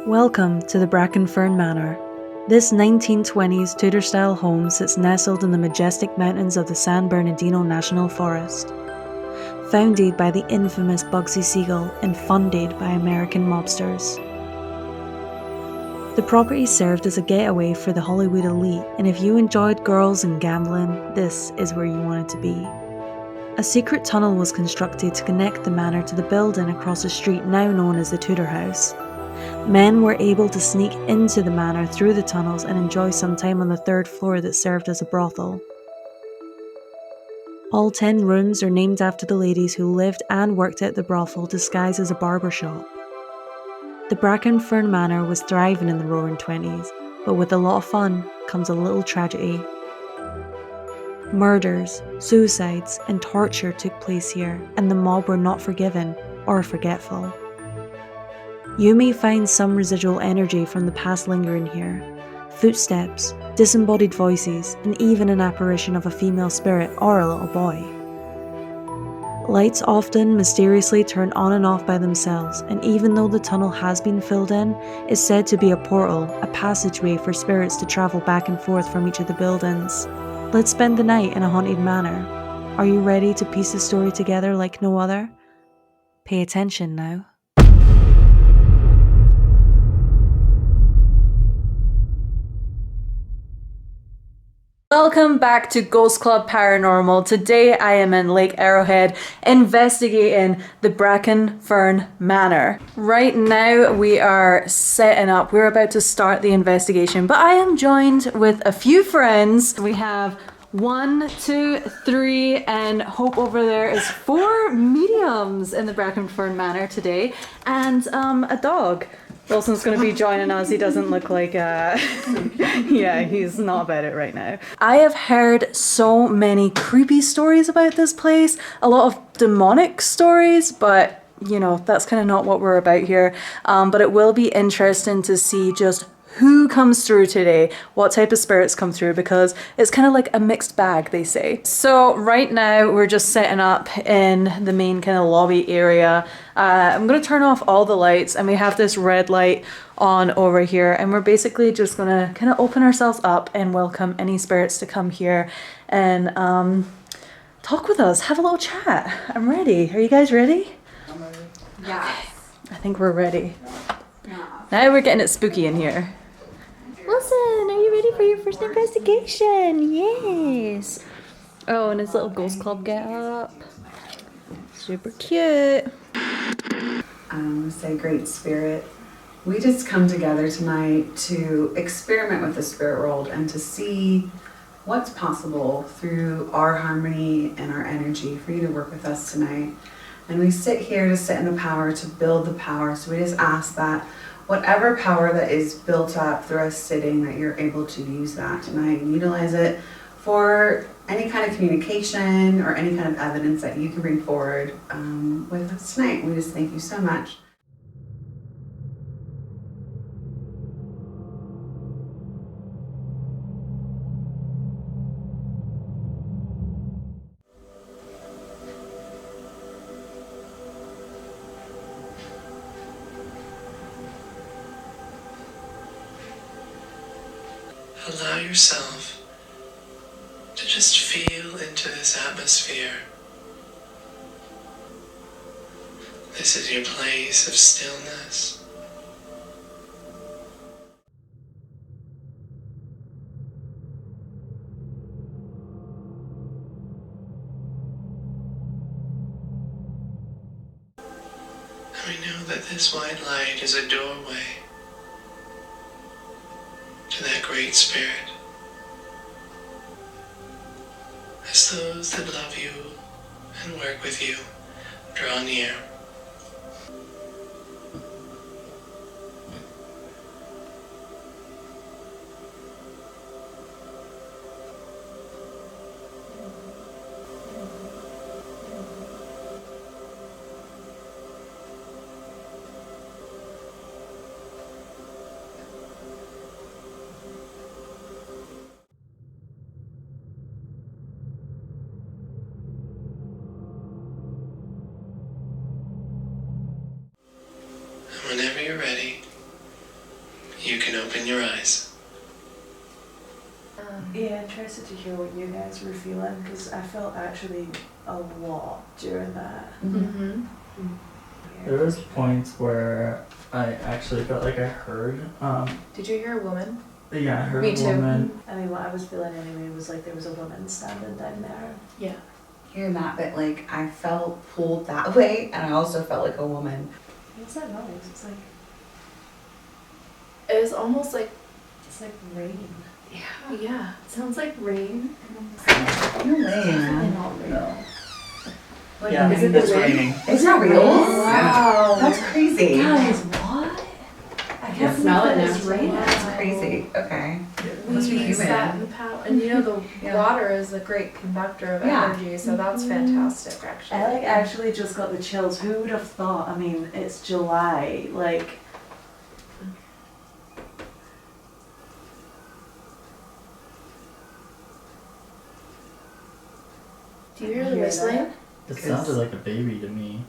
Welcome to the Bracken Fern Manor. This 1920s Tudor-style home sits nestled in the majestic mountains of the San Bernardino National Forest. Founded by the infamous Bugsy Siegel and funded by American mobsters. The property served as a getaway for the Hollywood elite, and if you enjoyed girls and gambling, this is where you wanted to be. A secret tunnel was constructed to connect the manor to the building across the street now known as the Tudor House. Men were able to sneak into the manor through the tunnels and enjoy some time on the third floor that served as a brothel. All 10 rooms are named after the ladies who lived and worked at the brothel disguised as a barber shop. The Bracken Fern Manor was thriving in the roaring 20s, but with a lot of fun comes a little tragedy. Murders, suicides, and torture took place here, and the mob were not forgiven or forgetful. You may find some residual energy from the past lingering here. Footsteps, disembodied voices, and even an apparition of a female spirit or a little boy. Lights often mysteriously turn on and off by themselves, and even though the tunnel has been filled in, it's said to be a portal, a passageway for spirits to travel back and forth from each of the buildings. Let's spend the night in a haunted manor. Are you ready to piece the story together like no other? Pay attention now. Welcome back to Ghost Club Paranormal. Today I am in Lake Arrowhead investigating the Bracken Fern Manor. Right now we are setting up. We're about to start the investigation, but I am joined with a few friends. We have 1, 2, 3, and Hope over there is 4 mediums in the Bracken Fern Manor today, and a dog. Wilson's going to be joining us. He doesn't look like, yeah, he's not about it right now. I have heard so many creepy stories about this place, a lot of demonic stories, but you know, that's kind of not what we're about here. But it will be interesting to see just who comes through today, what type of spirits come through, because it's kind of like a mixed bag, they say. So right now we're just setting up in the main kind of lobby area. I'm going to turn off all the lights, and we have this red light on over here, and we're basically just going to kind of open ourselves up and welcome any spirits to come here and talk with us, have a little chat. I'm ready. Are you guys ready? I'm ready. Yes. I think we're ready. Yeah. Now we're getting it spooky in here. Wilson, are you ready for your first investigation? Yes. Oh, and his little ghost club get up. Super cute. Say great spirit. We just come together tonight to experiment with the spirit world and to see what's possible through our harmony and our energy for you to work with us tonight. And we sit here to sit in the power, to build the power. So we just ask that whatever power that is built up through us sitting, that you're able to use that tonight and utilize it for any kind of communication or any kind of evidence that you can bring forward with us tonight. We just thank you so much. Allow yourself to just feel into this atmosphere. This is your place of stillness. And we know that this white light is a doorway to that great spirit. As those that love you and work with you draw near. And whenever you're ready, you can open your eyes. Yeah, interested to hear what you guys were feeling because I felt actually a lot during that. Mm-hmm. There was points where I actually felt like I heard. Did you hear a woman? Yeah, I heard Me a too. woman. I mean, what I was feeling anyway was like there was a woman standing down there. Yeah. Hearing that, but like I felt pulled that way, and I also felt like a woman. What's that noise? It's like It was almost like, it's like rain. yeah, it sounds like rain. No way, man. Not real. No. Like, Yeah, is it it's the wind? raining. It's not real. Wow. That's crazy. Guys, what? I can't smell believe it that now. it's raining. That's crazy. Okay. Must be We human. sat in the power, and you know the Yeah. water is a great conductor of Yeah. energy, so that's fantastic actually. I like actually just got the chills. Who would have thought? I mean, it's July. Like, Do you hear the Hear whistling? that? It sounded like a baby to me.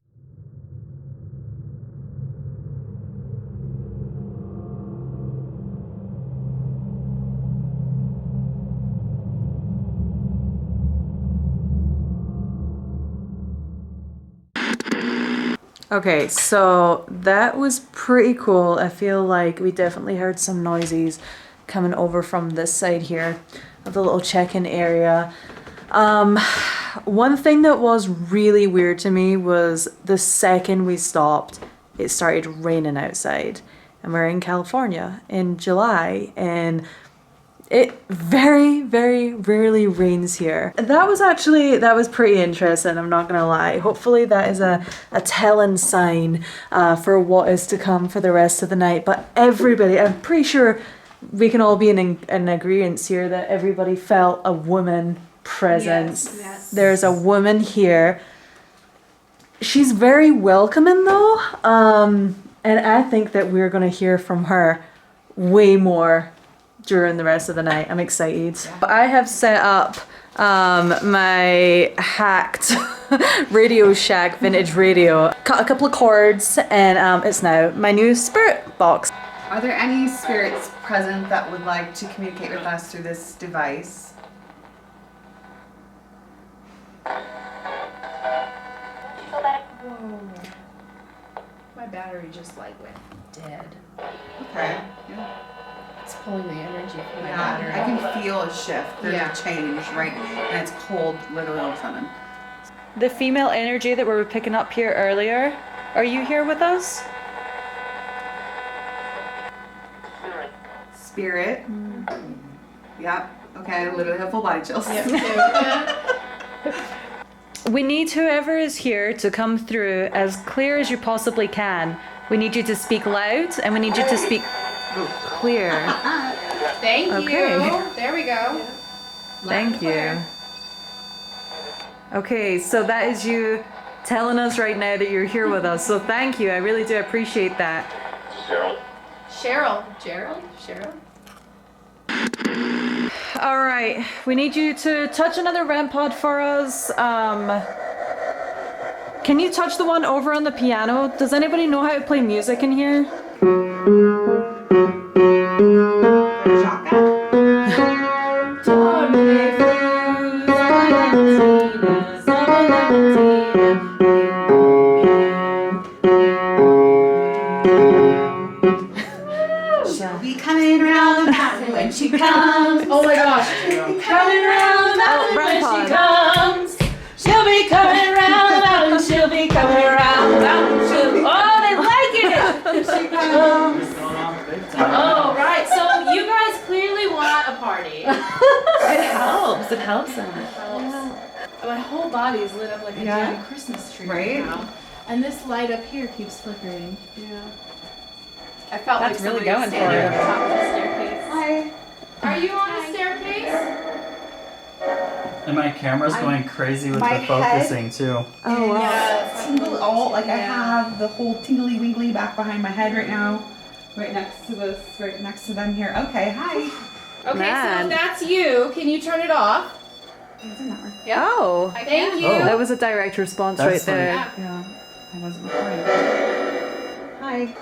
okay, so that was pretty cool. I feel like we definitely heard some noises coming over from this side here of the little check-in area. One thing that was really weird to me was the second we stopped, it started raining outside. And we're in California in July, and it very, very rarely rains here. That was pretty interesting, I'm not gonna lie. Hopefully that is a telling sign for what is to come for the rest of the night. But everybody, I'm pretty sure we can all be in agreement here that everybody felt a woman presence. Yes. There's a woman here. She's very welcoming though, and I think that we're gonna hear from her way more during the rest of the night. I'm excited. I have set up my hacked Radio Shack vintage radio. Cut a couple of cords, and it's now my new spirit box. Are there any spirits present that would like to communicate with us through this device? Whoa. My battery just like went dead. Okay. Yeah. It's pulling the energy from my Yeah, battery. I can feel a shift. There's Yeah. a change, right? And it's cold literally all of a sudden. The female energy that we were picking up here earlier, are you here with us? Spirit. Yep. Okay, I literally have full body chills. We need whoever is here to come through as clear as you possibly can. We need you to speak loud, and we need you to speak clear. Thank Okay. you. There we go. Thank you. Okay, so that is you telling us right now that you're here with us. So thank you. I really do appreciate that. Cheryl. Gerald? Cheryl? All right, we need you to touch another REM pod for us. Can you touch the one over on the piano? Does anybody know how to play music in here? She'll be coming around the mountain when she comes. Oh my gosh. Coming around the mountain REM when she pod. comes. She'll be coming around the mountain. She'll be coming around the mountain. Oh, they like it. She comes. Oh, right. So you guys clearly want a party. It helps. It helps them. My whole body is lit up like a Yeah. giant Christmas tree Right? now. And this light up here keeps flickering. Yeah. I felt That's like really somebody was going for standing it. on top of the staircase. Hi. Are you on the staircase? And my camera's going crazy with my the focusing too. Oh wow. Yeah, it's Tingle all like I Yeah. have the whole tingly wiggly back behind my head right now. Right next to them here. Okay, hi. Okay, Man. so if that's you, can you turn it off? Doesn't matter. Oh, Thank you. that was a direct response That's right there. Yeah, I wasn't recording. Hi.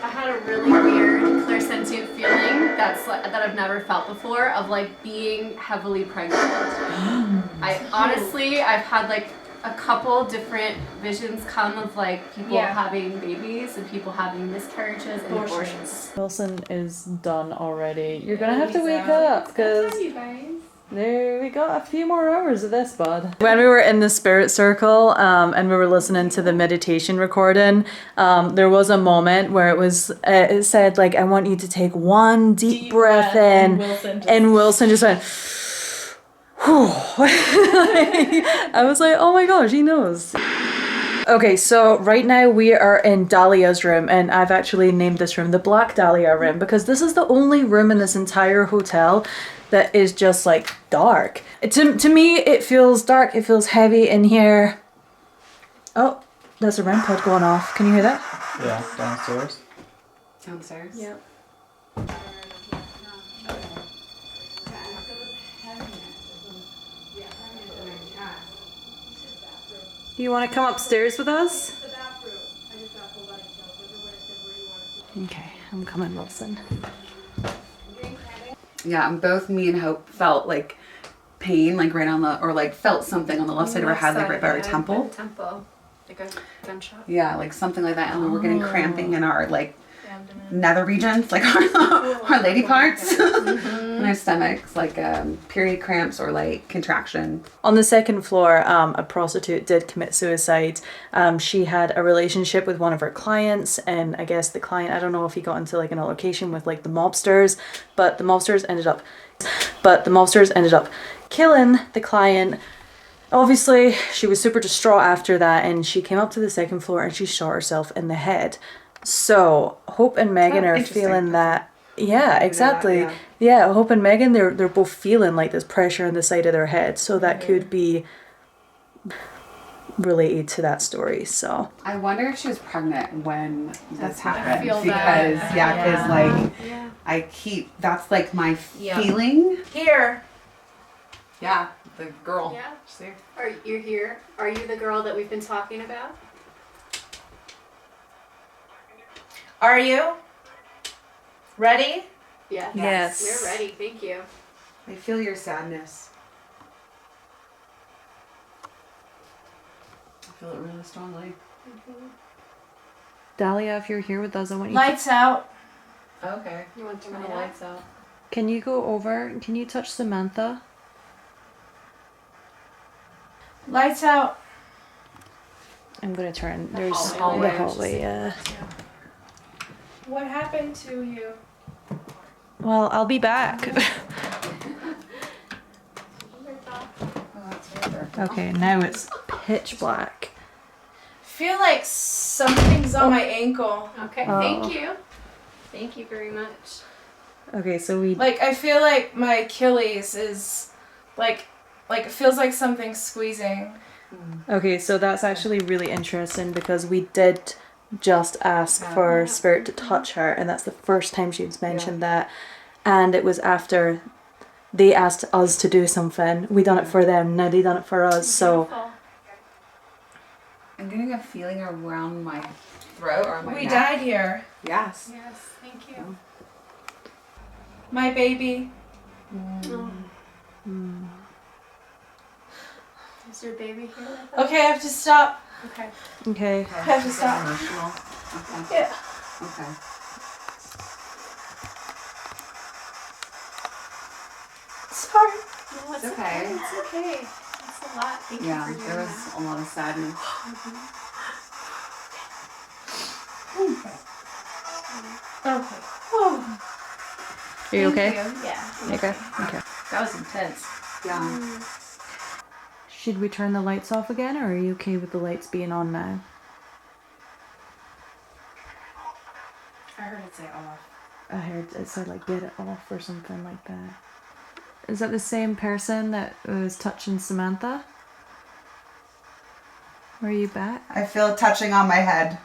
I had a really weird clairsentient feeling that I've never felt before of like being heavily pregnant. I've had like a couple different visions come of like people having babies and people having miscarriages and abortions. Wilson is done already. You're gonna have to wake up because You guys. there we got a few more hours of this, bud. When we were in the spirit circle and we were listening to the meditation recording, there was a moment where it said like, I want you to take one deep breath in, and Wilson just went, whew. I was like, oh my gosh, he knows. Okay, so right now we are in Dahlia's room, and I've actually named this room the Black Dahlia room because this is the only room in this entire hotel that is just like dark. To me, it feels dark, it feels heavy in here. Oh, there's a REM pod going off. Can you hear that? Yeah, downstairs. Downstairs? Yep. Do you want to come upstairs with us? Okay, I'm coming, Wilson. Yeah, and both me and Hope felt like pain, like right on the, or like felt something on the left side of our head, like right by our temple. Like a gunshot. Yeah, like something like that. And then we're getting cramping in our like nether regions, like our lady parts, and our stomachs, like period cramps or like contraction. On the second floor, a prostitute did commit suicide. She had a relationship with one of her clients, and I guess the client, I don't know if he got into like an altercation with like the mobsters, but the mobsters ended up killing the client. Obviously, she was super distraught after that, and she came up to the second floor and she shot herself in the head. So Hope and Megan are feeling that. Yeah, exactly. Yeah, Hope and Megan, they're both feeling like this pressure on the side of their head. So that could be related to that story. So I wonder if she was pregnant when this happened. I feel because that. like that's like my feeling. Here. Yeah, the girl. Yeah. She's there. Are you here? Are you the girl that we've been talking about? Are you? Ready? Yeah. Yes. We're ready. Thank you. I feel your sadness. I feel it really strongly. Dahlia, if you're here with us, I want you Lights out. Okay. You want to turn the lights lights out? Can you go over? Can you touch Samantha? Lights out. I'm gonna turn. There's hallway. the hallway. Yeah. What happened to you? Well, I'll be back. Okay, now it's pitch black. Feel like something's on my ankle. Okay. Oh. Thank you. Thank you very much. Okay, so we. Like I feel like my Achilles is like it feels like something's squeezing. Okay, so that's actually really interesting because we did just ask for Spirit to touch her, and that's the first time she's mentioned that. And it was after they asked us to do something. We done it for them, now they done it for us. So Beautiful. I'm getting a feeling around my throat or my We neck. died here. Yes. Yes. Thank you. My baby. Oh. Is your baby here with us? Okay, I have to stop. Okay. okay. I have to stop. Emotional. Okay. Yeah. Okay. Sorry. No, it's okay. okay. It's okay. It's a lot. Thank Yeah, you for there doing was a lot of sadness. Okay. Oh. Are you okay? Yeah. Okay. Okay. That was intense. Yeah. Should we turn the lights off again, or are you okay with the lights being on now? I heard it say off. I heard it said like get it off or something like that. Is that the same person that was touching Samantha? Are you back? I feel it touching on my head.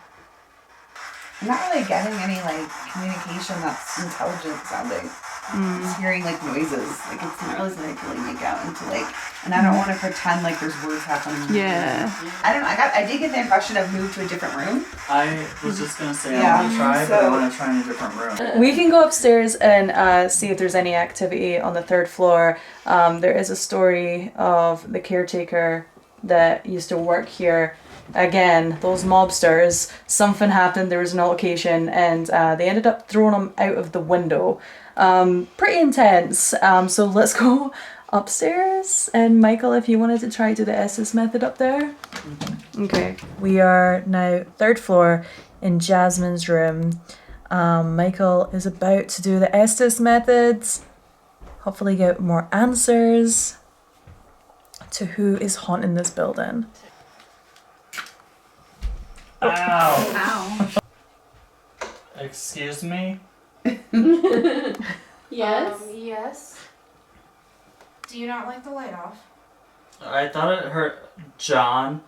I'm not really getting any like communication that's intelligent sounding. Just hearing like noises, like it's not really something I can really make out into like, and I don't want to pretend like there's words happening. Yeah. I don't know. I did get the impression I've moved to a different room. I was just gonna say Yeah, I want to try, but I so- want to try in a different room. We can go upstairs and see if there's any activity on the third floor. There is a story of the caretaker that used to work here. Again, those mobsters, something happened, there was an altercation, and they ended up throwing him out of the window. Pretty intense. So let's go upstairs. And Michael, if you wanted to try do the Estes method up there. Okay. We are now third floor in Jasmine's room. Michael is about to do the Estes methods. Hopefully get more answers to who is haunting this building. Ow! Ow. Excuse me? Yes? Yes. Do you not like the light off? I thought it hurt John.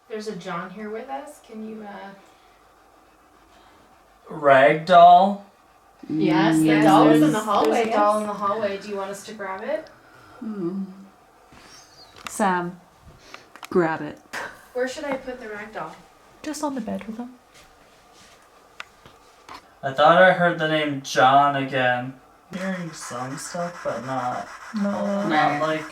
There's a John here with us. Can you, Ragdoll? Yes, the Yes, doll was there's- in the hallway. There's a doll in the hallway. Do you want us to grab it? Sam, grab it. Where should I put the rag doll? Just on the bed with him. I thought I heard the name John again. Hearing some stuff, but not like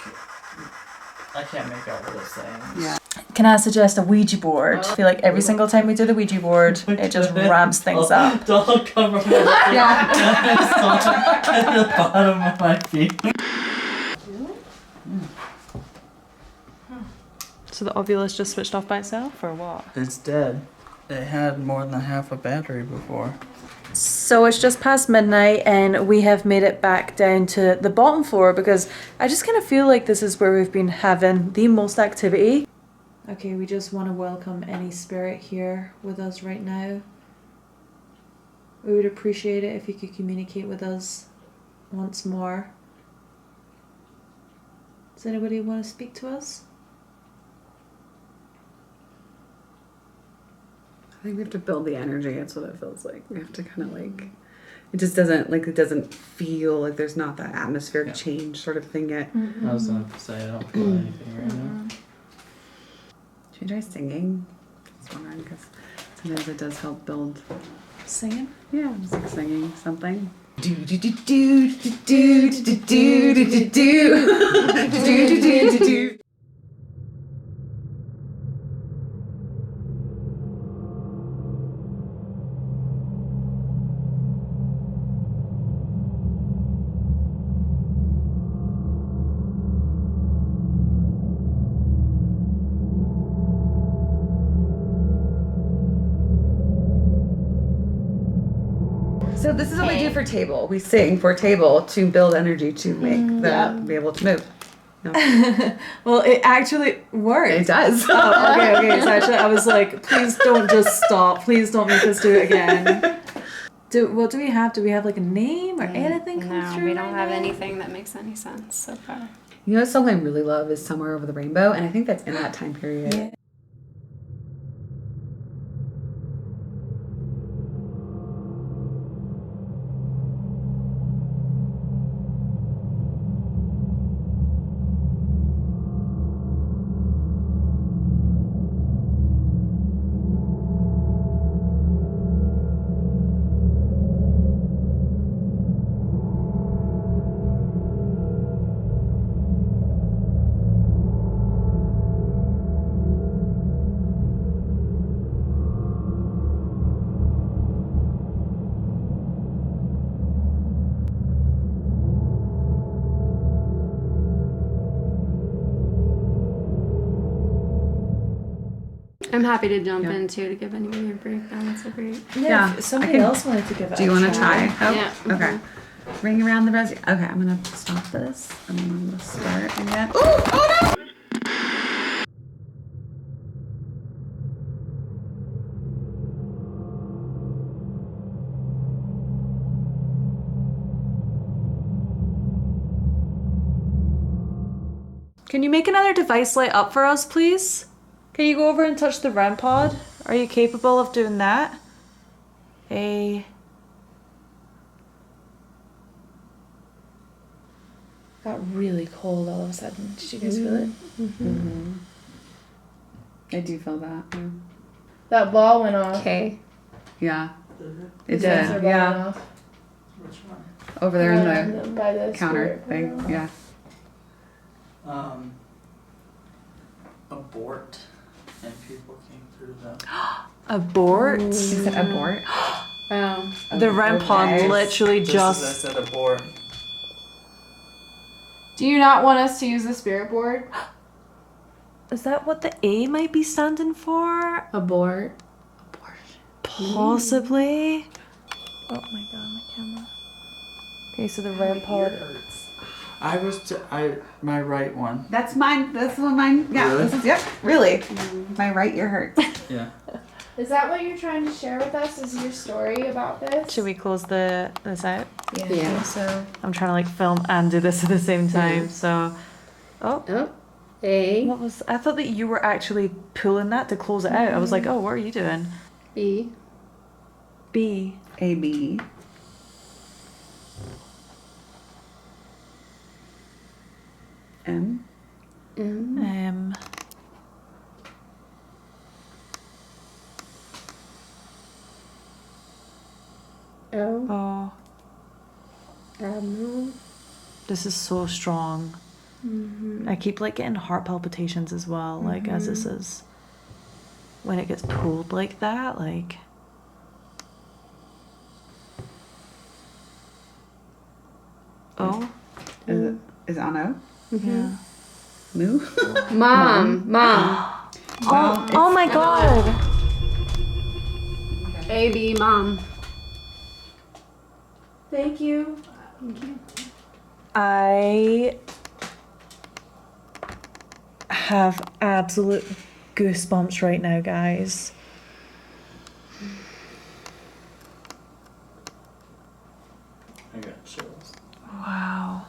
I can't make out what it's saying. Yeah. Can I suggest a Ouija board? I feel like every single time we do the Ouija board, it just ramps things up. Don't cover my at the bottom of my feet. So the Ovilus just switched off by itself, or what? It's dead. It had more than half a battery before. So it's just past midnight and we have made it back down to the bottom floor because I just kind of feel like this is where we've been having the most activity. Okay, we just want to welcome any spirit here with us right now. We would appreciate it if you could communicate with us once more. Does anybody want to speak to us? I think we have to build the energy. That's what it feels like. We have to kind of like, it just doesn't like, it doesn't feel like there's not that atmospheric change sort of thing yet. I was gonna say I don't feel anything right now. Should we try singing? Just wondering because sometimes it does help build. Singing? Yeah, just like singing something. Do do do do do do do do do do do do do. So this is what we do for table. We sing for table to build energy to make that be able to move. No. Well, it actually worked. It does. Oh, okay. So actually, I was like, please don't just stop. Please don't make us do it again. What do we have? Do we have like a name or anything come No, through? we don't right have now? anything that makes any sense so far. You know, a song I really love is "Somewhere Over the Rainbow," and I think that's in that time period. Yeah. I'm happy to jump in too to give anybody a breakdown. That's so great. Yeah, If somebody I can- else wanted to give it Do you want to try? Oh, Yeah. Okay. Ring around the rosy. Okay, I'm gonna stop this and then we'll start again. Ooh, oh no! Can you make another device light up for us, please? Can you go over and touch the REM pod? Are you capable of doing that? Hey. Got really cold all of a sudden. Did you guys feel it? Mm-hmm. I do feel that. Yeah. That ball went off. Okay. Yeah. It The sensor did. ball Yeah. went off. Which one? Over there in the by the counter spirit thing. room. Yeah. Abort. And people came through the... Abort? Is it abort? Wow. The REM pod Okay. literally Just just... as I said abort. Do you not want us to use the spirit board? Is that what the A might be standing for? Abort. Possibly. Oh my god, my camera. Okay, so the REM pod... My right one. That's mine. That's the one mine. Yeah. Really? This is, yep. Really. My right ear hurts. Yeah. Is that what you're trying to share with us? Is your story about this? Should we close this out? Yeah. I Yeah. think so. I'm trying to like film and do this at the same time, so... Oh, Oh. A. what was... I thought that you were actually pulling that to close it out. I was like, oh, what are you doing? B. B. A-B. M. M. O. Oh, Abnormal. this is so strong. I keep like getting heart palpitations as well, like as this is... When it gets pulled like that, like... Oh, Is it on O? yeah. Moo? Mom. Mom. Oh my god! A. B. Mom. Thank you. I have absolute goosebumps right now, guys. I got chills. Wow.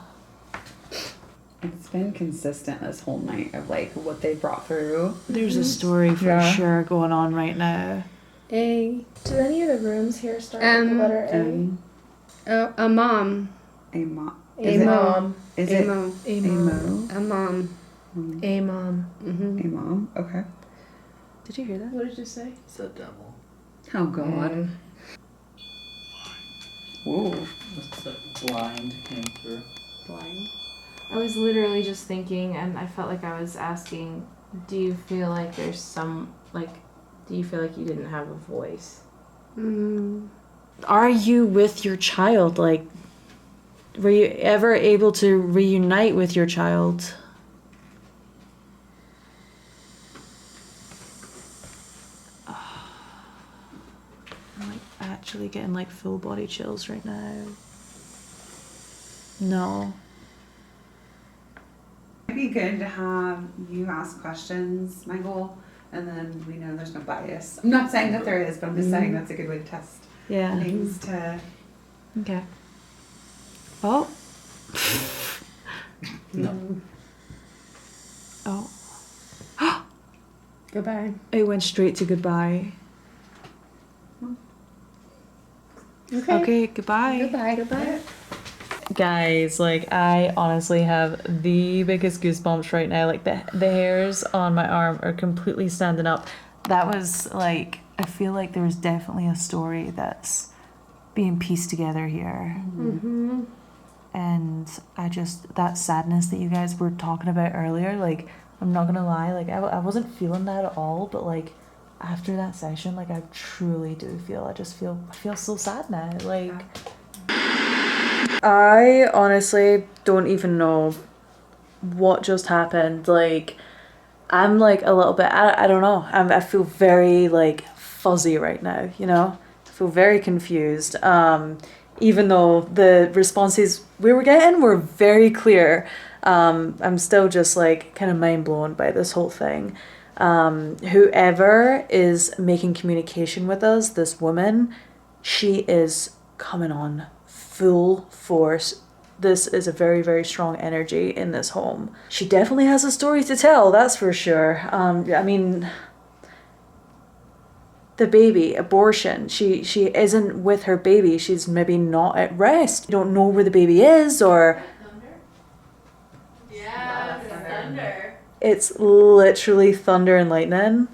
It's been consistent this whole night of like what they brought through. There's a story for Yeah. sure going on right now. A. Do any of the rooms here start with the letter A? And A mom. a mom. A mom. Is A it mom. A a mom. mo? A mom. A mom. Mm-hmm. A mom? Okay. Did you hear that? What did you say? It's a devil. Oh god. Whoa. What's that? Blind came through. Blind. I was literally just thinking, and I felt like I was asking, do you feel like there's some, like, do you feel like you didn't have a voice? Mm. Are you with your child? Like, were you ever able to reunite with your child? I'm like actually getting like full body chills right now. No. It'd be good to have you ask questions, Michael, and then we know there's no bias. I'm not saying that there is, but I'm just saying that's a good way to test Yeah. things to... Okay. Oh. No. Oh. Goodbye. It went straight to goodbye. Okay. Okay, goodbye. Goodbye. Goodbye. Guys, like I honestly have the biggest goosebumps right now. Like the hairs on my arm are completely standing up. That was like, I feel like there was definitely a story that's being pieced together here. Mm-hmm. And I just, that sadness that you guys were talking about earlier, like I'm not gonna lie, like I wasn't feeling that at all, but like after that session, like I truly do feel, I feel so sad now. Like I honestly don't even know what just happened. Like I'm like a little bit, I don't know, I feel very like fuzzy right now, you know? I feel very confused. Even though the responses we were getting were very clear, I'm still just like kind of mind blown by this whole thing. Whoever is making communication with us, this woman, she is coming on full force this is a very, very strong energy in this home. She definitely has a story to tell, that's for sure. I mean, the baby, abortion, she isn't with her baby. She's maybe not at rest. You don't know where the baby is, or... Yeah, thunder. It's literally thunder and lightning.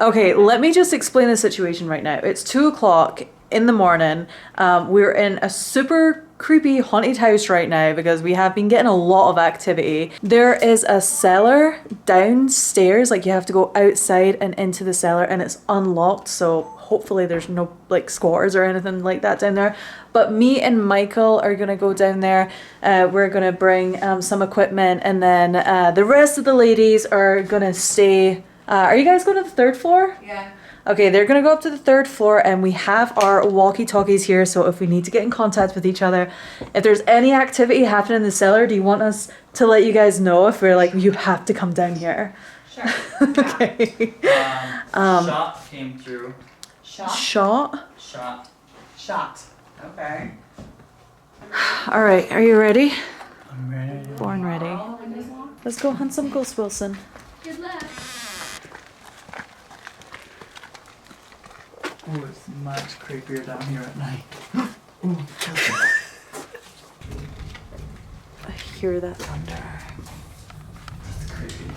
Okay, let me just explain the situation right now. It's 2 o'clock in the morning. We're in a super creepy haunted house right now because we have been getting a lot of activity. There is a cellar downstairs, like you have to go outside and into the cellar, and it's unlocked, so hopefully there's no like squatters or anything like that down there. But me and Michael are gonna go down there. We're gonna bring some equipment, and then the rest of the ladies are gonna stay. Are you guys going to the 3rd floor? Yeah. Okay, they're gonna go up to the 3rd floor, and we have our walkie-talkies here, so if we need to get in contact with each other, if there's any activity happening in the cellar, do you want us to let you guys know if we're like, you have to come down here? Sure. Okay. Shot came through. Shot? Shot. Shot. Okay. All right, are you ready? I'm ready. Born ready. Let's go hunt some ghosts, Wilson. Good luck. Oh, it's much creepier down here at night. Ooh. I hear that thunder. That's creepy.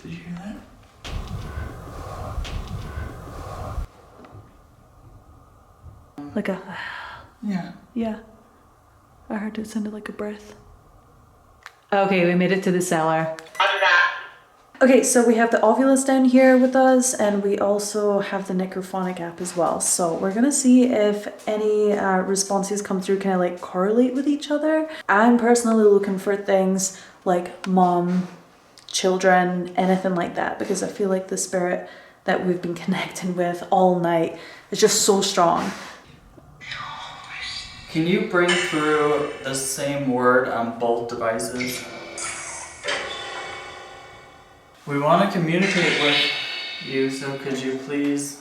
Did you hear that? Like a... Yeah. Yeah. I heard it sounded like a breath. Okay, we made it to the cellar. Okay, so we have the Ovilus down here with us, and we also have the Necrophonic app as well. So we're gonna see if any responses come through kind of like correlate with each other. I'm personally looking for things like mom, children, anything like that, because I feel like the spirit that we've been connecting with all night is just so strong. Can you bring through the same word on both devices? We want to communicate with you, so could you please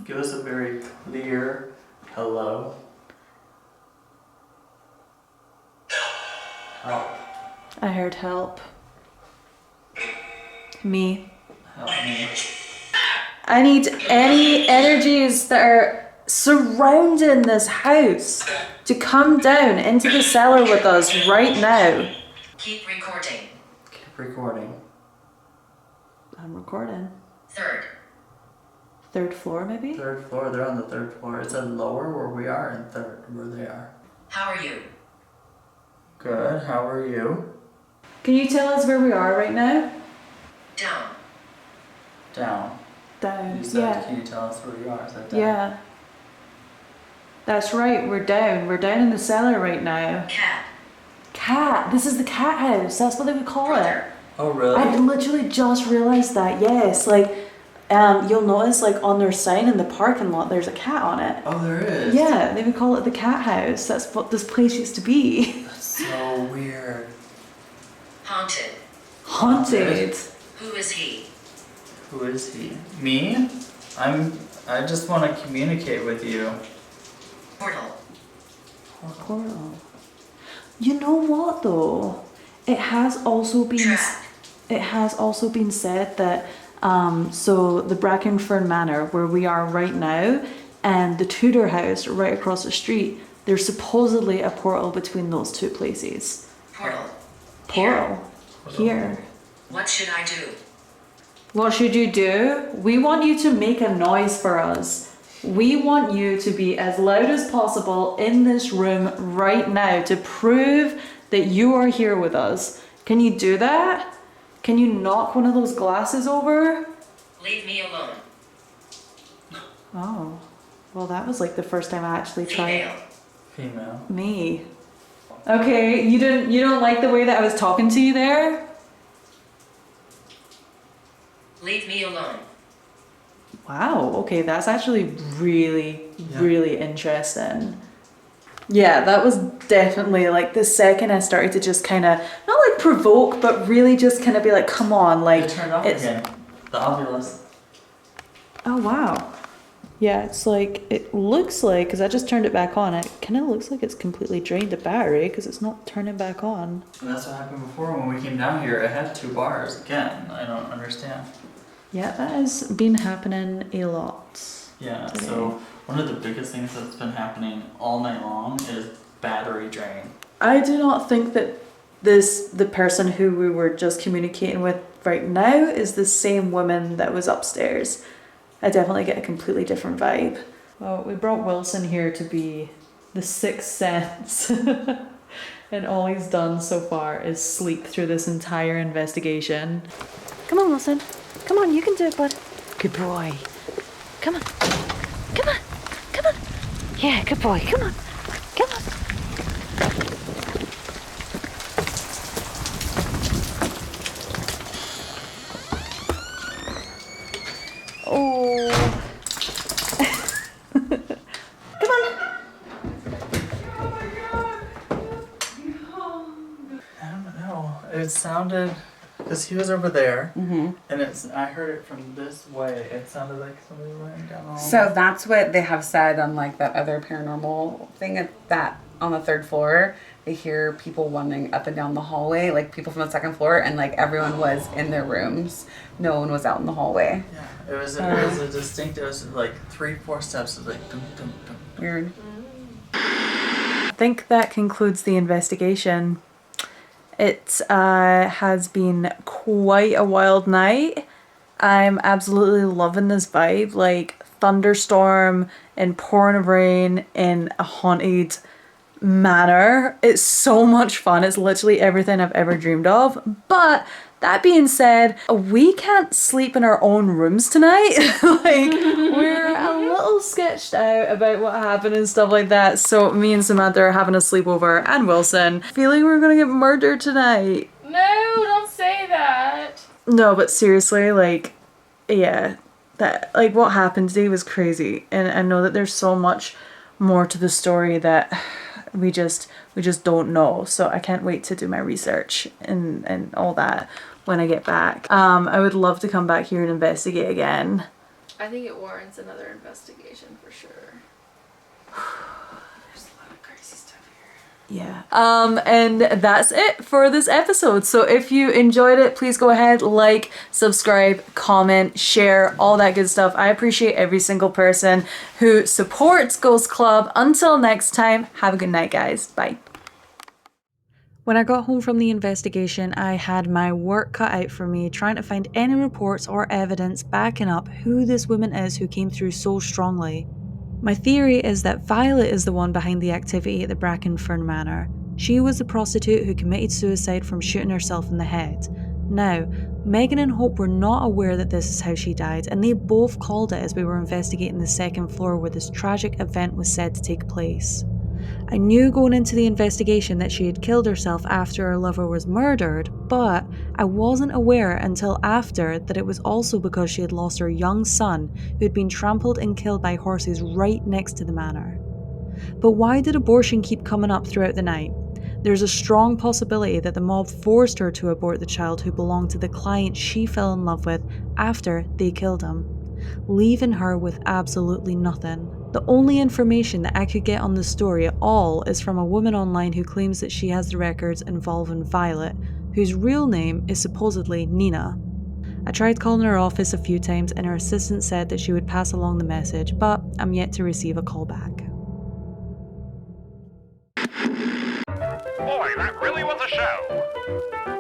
give us a very clear hello? Help. I heard help. Me. Help me. I need any energies that are surrounding this house to come down into the cellar with us right now. Keep recording. Keep recording. I'm recording. 3rd floor, maybe? 3rd floor, they're on the 3rd floor. It said lower where we are and 3rd where they are. How are you? Good, how are you? Can you tell us where we are right now? Down. Down. Down. You said, Yeah. can you tell us where you are? I said down. Yeah. That's right, we're down. We're down in the cellar right now. Cat. Cat. This is the cat house. That's what they would call it. Oh, really? I literally just realized that, yes. Like, you'll notice, like, on their sign in the parking lot, there's a cat on it. Oh, there is? Yeah, they would call it the cat house. That's what this place used to be. That's so weird. Haunted. Haunted. Who is he? Who is he? Me? I just want to communicate with you. Portal. Portal. You know what, though? It has also been... Trap. It has also been said that, so the Bracken Fern Manor, where we are right now, and the Tudor house right across the street, there's supposedly a portal between those two places. Portal. Portal? Here. What should I do? What should you do? We want you to make a noise for us. We want you to be as loud as possible in this room right now to prove that you are here with us. Can you do that? Can you knock one of those glasses over? Leave me alone. Oh, well, that was like the first time I actually tried. Female. Me. Okay, you don't like the way that I was talking to you there? Leave me alone. Wow, okay, that's actually really interesting. Yeah, that was definitely like the second I started to just kind of, not like provoke, but really just kind of be like, come on, like. It turned off it's, again. The Ovilus. Oh, wow. Yeah, it's like, it looks like, because I just turned it back on, it kind of looks like it's completely drained the battery because it's not turning back on. And that's what happened before when we came down here. It had 2 bars. Again, I don't understand. Yeah, that has been happening a lot. Yeah, today. so one of the biggest things that's been happening all night long is battery drain. I do not think that the person who we were just communicating with right now is the same woman that was upstairs. I definitely get a completely different vibe. Well, we brought Wilson here to be the sixth sense. And all he's done so far is sleep through this entire investigation. Come on, Wilson. Come on, you can do it, bud. Good boy. Come on. Come on. Come on. Yeah, good boy. Come on. Come on. Oh. Come on. I don't know. It sounded, because he was over there, and I heard it from this way. It sounded like somebody went down the hallway. So that's what they have said on like that other paranormal thing at that on the 3rd floor. They hear people running up and down the hallway, like people from the 2nd floor, and like everyone was in their rooms. No one was out in the hallway. Yeah, it was a distinct, it was like 3-4 steps. It was like dum dum dum. Weird. I think that concludes the investigation. It has been quite a wild night. I'm absolutely loving this vibe, like thunderstorm and pouring of rain in a haunted manor. It's so much fun. It's literally everything I've ever dreamed of. But that being said, we can't sleep in our own rooms tonight. Like, we're a little sketched out about what happened and stuff like that. So me and Samantha are having a sleepover, and Wilson, feeling we're gonna get murdered tonight. No, don't say that. No, but seriously, like, yeah, that, like, what happened today was crazy. And I know that there's so much more to the story that we just don't know. So I can't wait to do my research and all that when I get back. I would love to come back here and investigate again. I think it warrants another investigation for sure. There's a lot of crazy stuff here. Yeah. And that's it for this episode. So if you enjoyed it, please go ahead, like, subscribe, comment, share, all that good stuff. I appreciate every single person who supports Ghost Club. Until next time, have a good night, guys. Bye. When I got home from the investigation, I had my work cut out for me trying to find any reports or evidence backing up who this woman is who came through so strongly. My theory is that Violet is the one behind the activity at the Bracken Fern Manor. She was the prostitute who committed suicide from shooting herself in the head. Now, Megan and Hope were not aware that this is how she died, and they both called it as we were investigating the 2nd floor where this tragic event was said to take place. I knew going into the investigation that she had killed herself after her lover was murdered, but I wasn't aware until after that it was also because she had lost her young son who had been trampled and killed by horses right next to the manor. But why did abortion keep coming up throughout the night? There's a strong possibility that the mob forced her to abort the child who belonged to the client she fell in love with after they killed him, leaving her with absolutely nothing. The only information that I could get on the story at all is from a woman online who claims that she has the records involving Violet, whose real name is supposedly Nina. I tried calling her office a few times and her assistant said that she would pass along the message, but I'm yet to receive a call back. Boy, that really was a show.